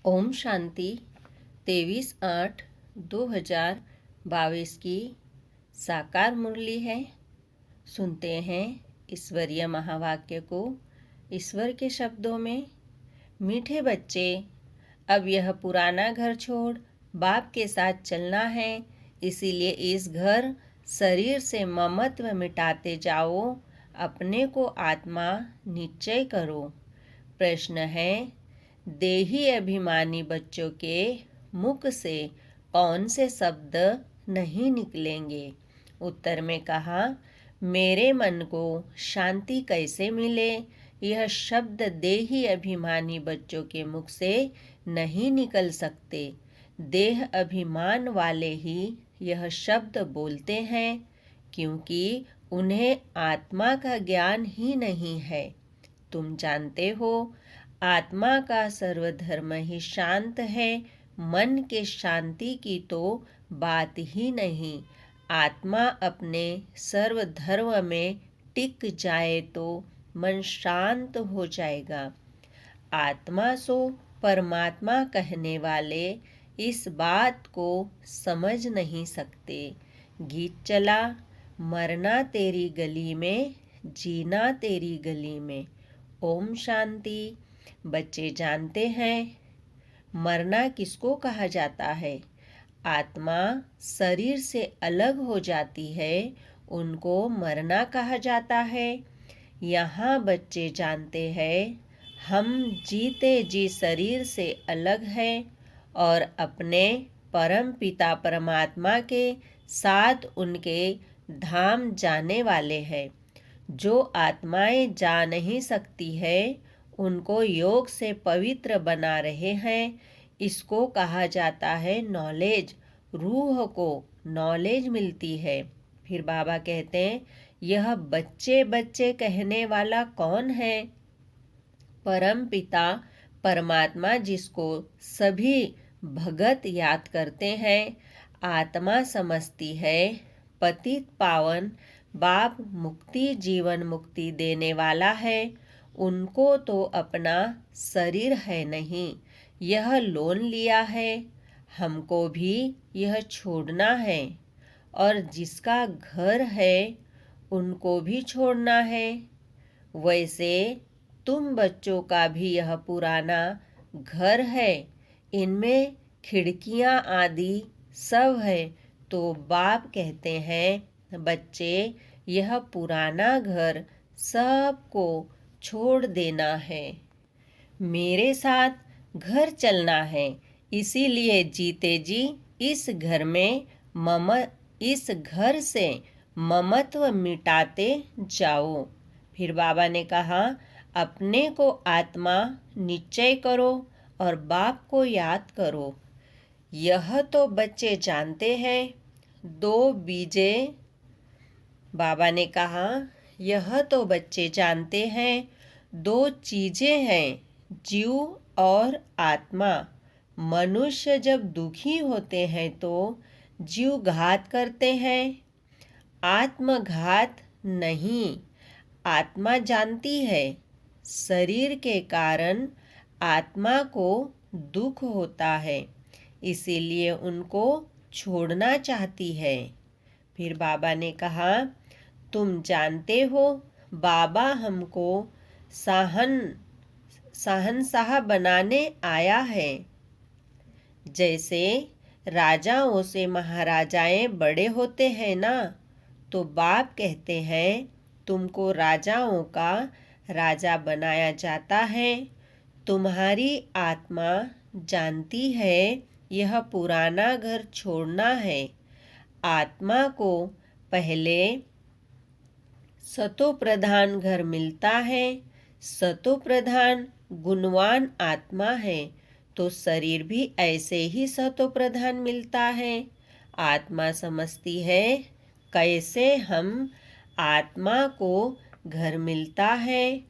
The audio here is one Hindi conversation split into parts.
ओम शांति 23/8/2022 की साकार मुरली है। सुनते हैं ईश्वरीय महावाक्य को ईश्वर के शब्दों में। मीठे बच्चे, अब यह पुराना घर छोड़ बाप के साथ चलना है, इसीलिए इस घर शरीर से ममत्व मिटाते जाओ, अपने को आत्मा निश्चय करो। प्रश्न है, देही अभिमानी बच्चों के मुख से कौन से शब्द नहीं निकलेंगे? उत्तर में कहा, मेरे मन को शांति कैसे मिले, यह शब्द देही अभिमानी बच्चों के मुख से नहीं निकल सकते। देह अभिमान वाले ही यह शब्द बोलते हैं, क्योंकि उन्हें आत्मा का ज्ञान ही नहीं है। तुम जानते हो, आत्मा का सर्वधर्म ही शांत है। मन के शांति की तो बात ही नहीं। आत्मा अपने सर्वधर्म में टिक जाए तो मन शांत हो जाएगा। आत्मा सो परमात्मा कहने वाले इस बात को समझ नहीं सकते। गीत चला, मरना तेरी गली में, जीना तेरी गली में। ओम शांति। बच्चे जानते हैं मरना किसको कहा जाता है? आत्मा शरीर से अलग हो जाती है, उनको मरना कहा जाता है। यहाँ बच्चे जानते हैं हम जीते जी शरीर से अलग हैं और अपने परम पिता परमात्मा के साथ उनके धाम जाने वाले हैं। जो आत्माएं जा नहीं सकती है, उनको योग से पवित्र बना रहे हैं। इसको कहा जाता है नॉलेज। रूह को नॉलेज मिलती है। फिर बाबा कहते हैं, यह बच्चे बच्चे कहने वाला कौन है? परम पिता परमात्मा, जिसको सभी भगत याद करते हैं। आत्मा समझती है पतित पावन बाप मुक्ति जीवन मुक्ति देने वाला है। उनको तो अपना शरीर है नहीं, यह लोन लिया है। हमको भी यह छोड़ना है, और जिसका घर है उनको भी छोड़ना है। वैसे तुम बच्चों का भी यह पुराना घर है, इनमें खिड़कियां आदि सब है। तो बाप कहते हैं, बच्चे, यह पुराना घर सबको छोड़ देना है, मेरे साथ घर चलना है। इसीलिए जीते जी इस घर से ममत्व मिटाते जाओ। फिर बाबा ने कहा, अपने को आत्मा निश्चय करो और बाप को याद करो। यह तो बच्चे जानते हैं। दो बीजे, बाबा ने कहा, यह तो बच्चे जानते हैं, दो चीजें हैं, जीव और आत्मा। मनुष्य जब दुखी होते हैं तो जीव घात करते हैं, आत्मघात नहीं। आत्मा जानती है शरीर के कारण आत्मा को दुख होता है, इसीलिए उनको छोड़ना चाहती है। फिर बाबा ने कहा, तुम जानते हो बाबा हमको शहंशाह बनाने आया है। जैसे राजाओं से महाराजाएं बड़े होते हैं ना, तो बाप कहते हैं तुमको राजाओं का राजा बनाया जाता है। तुम्हारी आत्मा जानती है यह पुराना घर छोड़ना है। आत्मा को पहले सतो प्रधान घर मिलता है। सतो प्रधान गुणवान आत्मा है, तो शरीर भी ऐसे ही सतो प्रधान मिलता है। आत्मा समझती है कैसे हम आत्मा को घर मिलता है।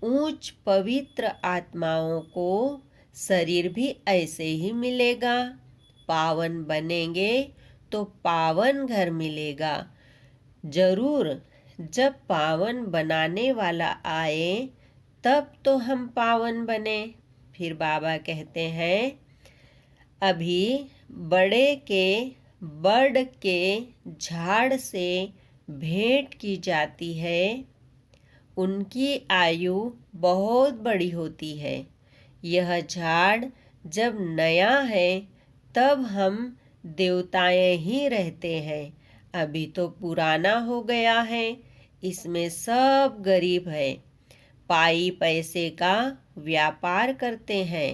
ऊंच पवित्र आत्माओं को शरीर भी ऐसे ही मिलेगा। पावन बनेंगे तो पावन घर मिलेगा। जरूर जब पावन बनाने वाला आए तब तो हम पावन बने। फिर बाबा कहते हैं, अभी बड़े के बड़ के झाड़ से भेंट की जाती है, उनकी आयु बहुत बड़ी होती है। यह झाड़ जब नया है तब हम देवताएं ही रहते हैं, अभी तो पुराना हो गया है, इसमें सब गरीब है, पाई पैसे का व्यापार करते हैं।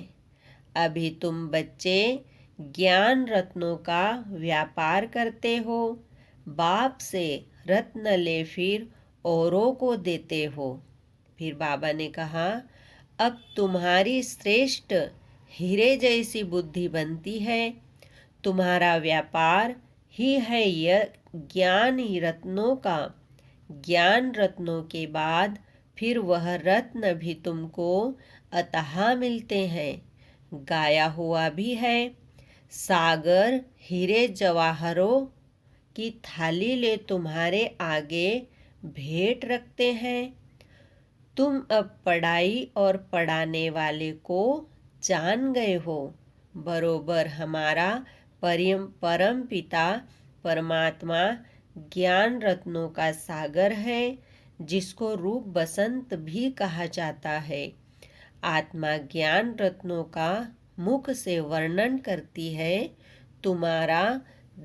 अभी तुम बच्चे ज्ञान रत्नों का व्यापार करते हो, बाप से रत्न ले फिर औरों को देते हो। फिर बाबा ने कहा, अब तुम्हारी श्रेष्ठ हीरे जैसी बुद्धि बनती है, तुम्हारा व्यापार ही है यह ज्ञान रत्नों का। ज्ञान रत्नों के बाद फिर वह रत्न भी तुमको अतः मिलते हैं, गाया हुआ भी है, सागर हीरे जवाहरों की थाली ले तुम्हारे आगे भेंट रखते हैं। तुम अब पढ़ाई और पढ़ाने वाले को जान गए हो, बरोबर हमारा परम पिता परमात्मा ज्ञान रत्नों का सागर है, जिसको रूप बसंत भी कहा जाता है। आत्मा ज्ञान रत्नों का मुख से वर्णन करती है, तुम्हारा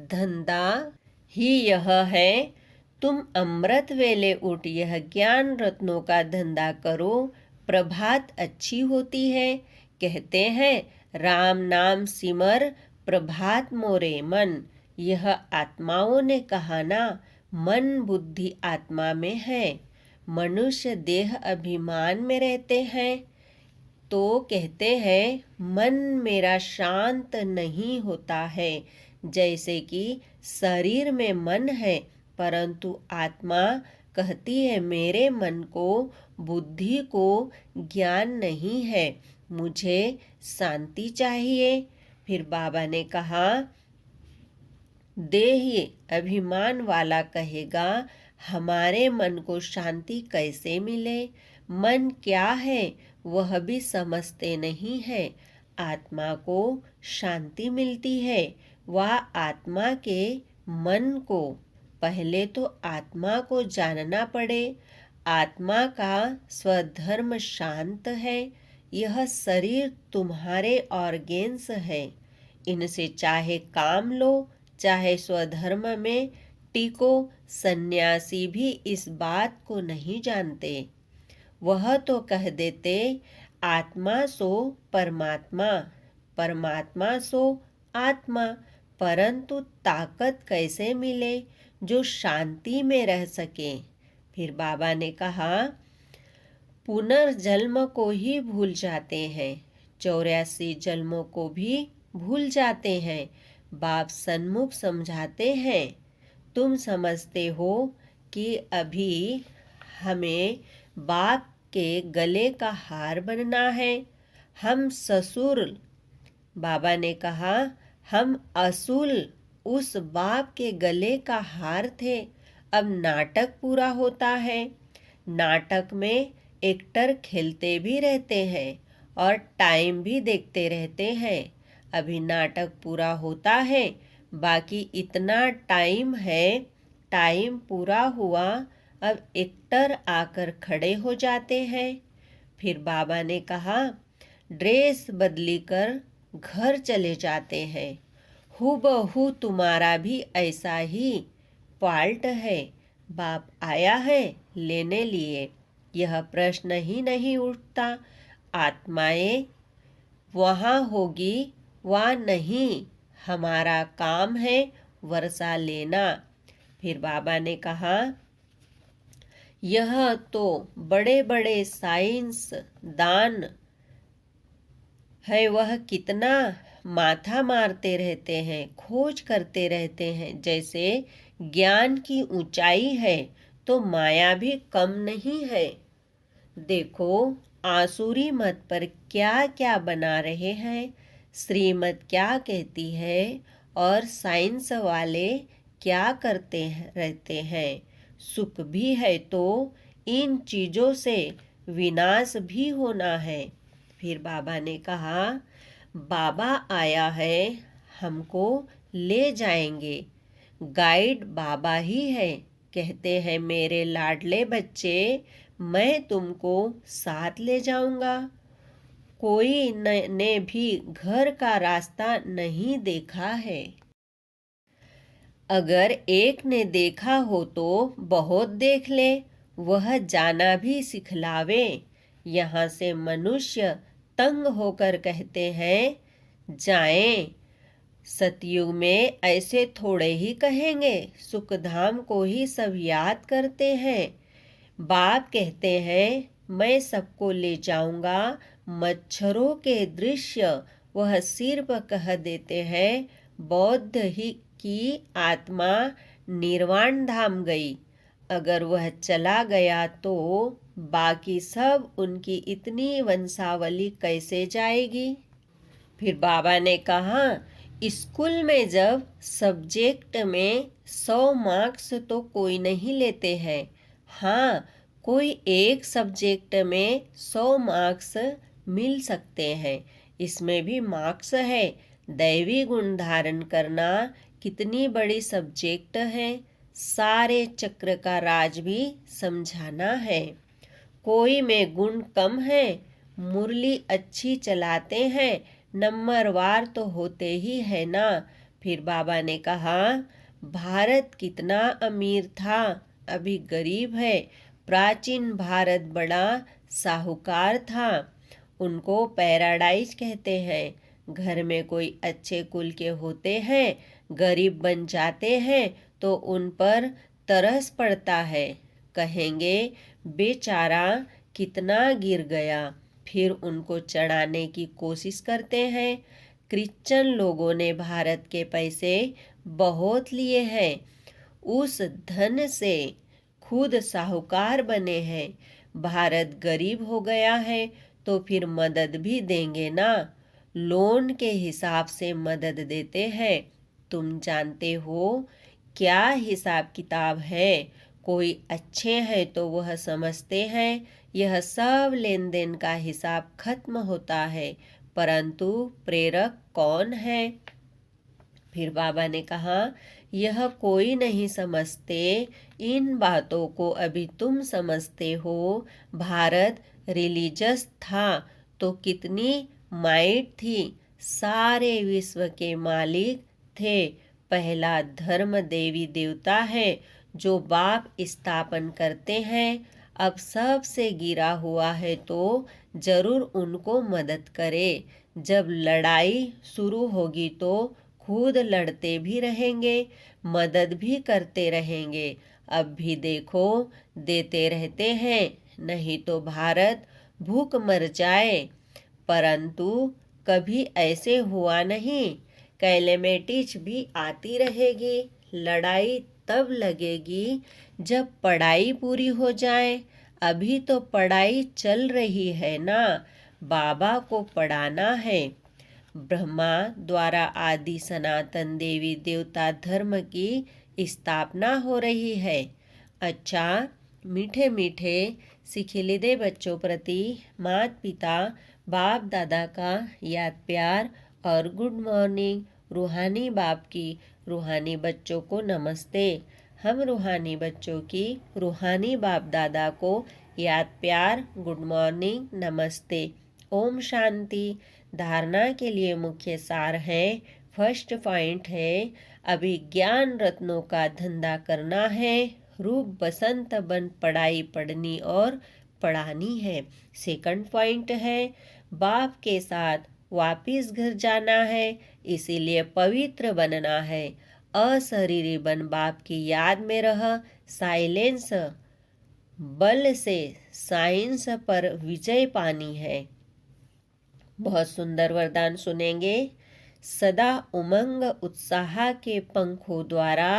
धंधा ही यह है, तुम अमृत वेले उठ यह ज्ञान रत्नों का धंधा करो, प्रभात अच्छी होती है। कहते हैं, राम नाम सिमर प्रभात मोरे मन। यह आत्माओं ने कहा ना, मन बुद्धि आत्मा में है, मनुष्य देह अभिमान में रहते हैं, तो कहते हैं मन मेरा शांत नहीं होता है। जैसे कि शरीर में मन है, परंतु आत्मा कहती है मेरे मन को, बुद्धि को ज्ञान नहीं है, मुझे शांति चाहिए। फिर बाबा ने कहा, देही अभिमान वाला कहेगा, हमारे मन को शांति कैसे मिले, मन क्या है वह भी समझते नहीं है। आत्मा को शांति मिलती है, वह आत्मा के मन को, पहले तो आत्मा को जानना पड़े। आत्मा का स्वधर्म शांत है, यह शरीर तुम्हारे ऑर्गेन्स है, इनसे चाहे काम लो चाहे स्वधर्म में टिको। सन्यासी भी इस बात को नहीं जानते, वह तो कह देते आत्मा सो परमात्मा, परमात्मा सो आत्मा, परंतु ताकत कैसे मिले जो शांति में रह सके। फिर बाबा ने कहा, पुनर्जन्म को ही भूल जाते हैं, 84 जन्मों को भी भूल जाते हैं। बाप सन्मुख समझाते हैं, तुम समझते हो कि अभी हमें बाप के गले का हार बनना है। हम ससुर, बाबा ने कहा, हम असुल उस बाप के गले का हार थे। अब नाटक पूरा होता है, नाटक में एक्टर खेलते भी रहते हैं और टाइम भी देखते रहते हैं। अभी नाटक पूरा होता है, बाकी इतना टाइम है, टाइम पूरा हुआ, अब एक्टर आकर खड़े हो जाते हैं। फिर बाबा ने कहा, ड्रेस बदली कर घर चले जाते हैं। हूबहू तुम्हारा भी ऐसा ही फाल्ट है, बाप आया है लेने लिए, यह प्रश्न ही नहीं उठता। आत्माएं वहाँ होगी वा नहीं, हमारा काम है वर्षा लेना। फिर बाबा ने कहा, यह तो बड़े बड़े साइंस दान है, वह कितना माथा मारते रहते हैं, खोज करते रहते हैं। जैसे ज्ञान की ऊंचाई है तो माया भी कम नहीं है। देखो आसुरी मत पर क्या क्या बना रहे हैं, श्रीमत क्या कहती है और साइंस वाले क्या करते रहते हैं। सुख भी है तो इन चीज़ों से विनाश भी होना है। फिर बाबा ने कहा, बाबा आया है, हमको ले जाएंगे। गाइड बाबा ही है। कहते हैं, मेरे लाडले बच्चे, मैं तुमको साथ ले जाऊंगा। कोई ने भी घर का रास्ता नहीं देखा है। अगर एक ने देखा हो तो बहुत देख ले, वह जाना भी सिखलावे। यहाँ से मनुष्य तंग होकर कहते हैं, जाएं। सतयुग में ऐसे थोड़े ही कहेंगे, सुखधाम को ही सब याद करते हैं। बाप कहते हैं, मैं सबको ले जाऊंगा। मच्छरों के दृश्य वह सिर पर कह देते हैं। बौद्ध ही की आत्मा निर्वाण धाम गई। अगर वह चला गया तो बाकी सब उनकी इतनी वंशावली कैसे जाएगी। फिर बाबा ने कहा, स्कूल में जब सब्जेक्ट में 100 मार्क्स तो कोई नहीं लेते हैं। हाँ, कोई एक सब्जेक्ट में 100 मार्क्स मिल सकते हैं। इसमें भी मार्क्स है। दैवी गुण धारण करना कितनी बड़ी सब्जेक्ट है। सारे चक्र का राज भी समझाना है। कोई में गुण कम है, मुरली अच्छी चलाते हैं, नंबरवार तो होते ही है ना। फिर बाबा ने कहा, भारत कितना अमीर था, अभी गरीब है। प्राचीन भारत बड़ा साहूकार था। उनको पैराडाइज कहते हैं। घर में कोई अच्छे कुल के होते हैं, गरीब बन जाते हैं तो उन पर तरस पड़ता है। कहेंगे, बेचारा कितना गिर गया। फिर उनको चढ़ाने की कोशिश करते हैं। क्रिश्चियन लोगों ने भारत के पैसे बहुत लिए हैं। उस धन से खुद साहूकार बने हैं। भारत गरीब हो गया है तो फिर मदद भी देंगे ना। लोन के हिसाब से मदद देते हैं। तुम जानते हो क्या हिसाब किताब है। कोई अच्छे हैं तो वह समझते हैं यह सब लेन देन का हिसाब खत्म होता है, परंतु प्रेरक कौन है। फिर बाबा ने कहा, यह कोई नहीं समझते। इन बातों को अभी तुम समझते हो। भारत रिलीजियस था तो कितनी माइट थी। सारे विश्व के मालिक थे। पहला धर्म देवी देवता है जो बाप स्थापन करते हैं। अब सबसे गिरा हुआ है तो जरूर उनको मदद करे। जब लड़ाई शुरू होगी तो खुद लड़ते भी रहेंगे, मदद भी करते रहेंगे। अब भी देखो, देते रहते हैं, नहीं तो भारत भूख मर जाए। परंतु कभी ऐसे हुआ नहीं। कैलेमिटीज भी आती रहेगी। लड़ाई तब लगेगी जब पढ़ाई पूरी हो जाए। अभी तो पढ़ाई चल रही है ना। बाबा को पढ़ाना है। ब्रह्मा द्वारा आदि सनातन देवी देवता धर्म की स्थापना हो रही है। अच्छा, मीठे मीठे सिखिलिदे बच्चों प्रति माता पिता बाप दादा का याद प्यार और गुड मॉर्निंग। रूहानी बाप की रूहानी बच्चों को नमस्ते। हम रूहानी बच्चों की रूहानी बाप दादा को याद प्यार, गुड मॉर्निंग, नमस्ते। ओम शांति। धारणा के लिए मुख्य सार है। फर्स्ट पॉइंट है, अभी ज्ञान रत्नों का धंधा करना है। रूप बसंत बन पढ़ाई पढ़नी और पढ़ानी है। सेकंड पॉइंट है, बाप के साथ वापिस घर जाना है, इसीलिए पवित्र बनना है। अशरीरी बन बाप की याद में रह। साइलेंस बल से साइंस पर विजय पानी है। बहुत सुंदर वरदान सुनेंगे। सदा उमंग उत्साह के पंखों द्वारा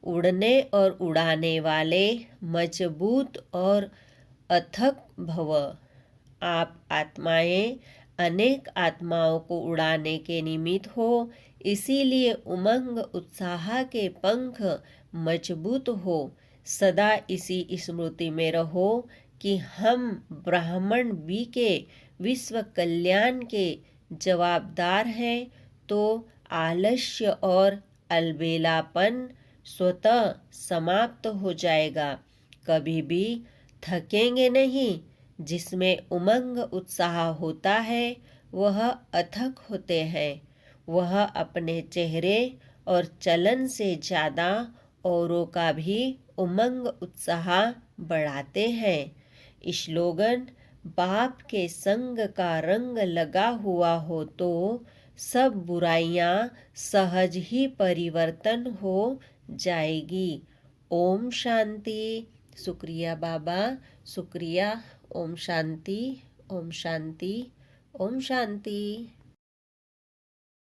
उड़ने और उड़ाने वाले मजबूत और अथक भव। आप आत्माएं अनेक आत्माओं को उड़ाने के निमित्त हो, इसीलिए उमंग उत्साह के पंख मजबूत हो। सदा इसी स्मृति में रहो कि हम ब्राह्मण बी के विश्व कल्याण के जवाबदार हैं, तो आलस्य और अलबेलापन स्वतः समाप्त हो जाएगा। कभी भी थकेंगे नहीं। जिसमें उमंग उत्साह होता है वह अथक होते हैं। वह अपने चेहरे और चलन से ज़्यादा औरों का भी उमंग उत्साह बढ़ाते हैं। स्लोगन: बाप के संग का रंग लगा हुआ हो तो सब बुराइयां सहज ही परिवर्तन हो जाएगी। ओम शांति। शुक्रिया बाबा, शुक्रिया। ओम शांति, ओम शांति, ओम शांति।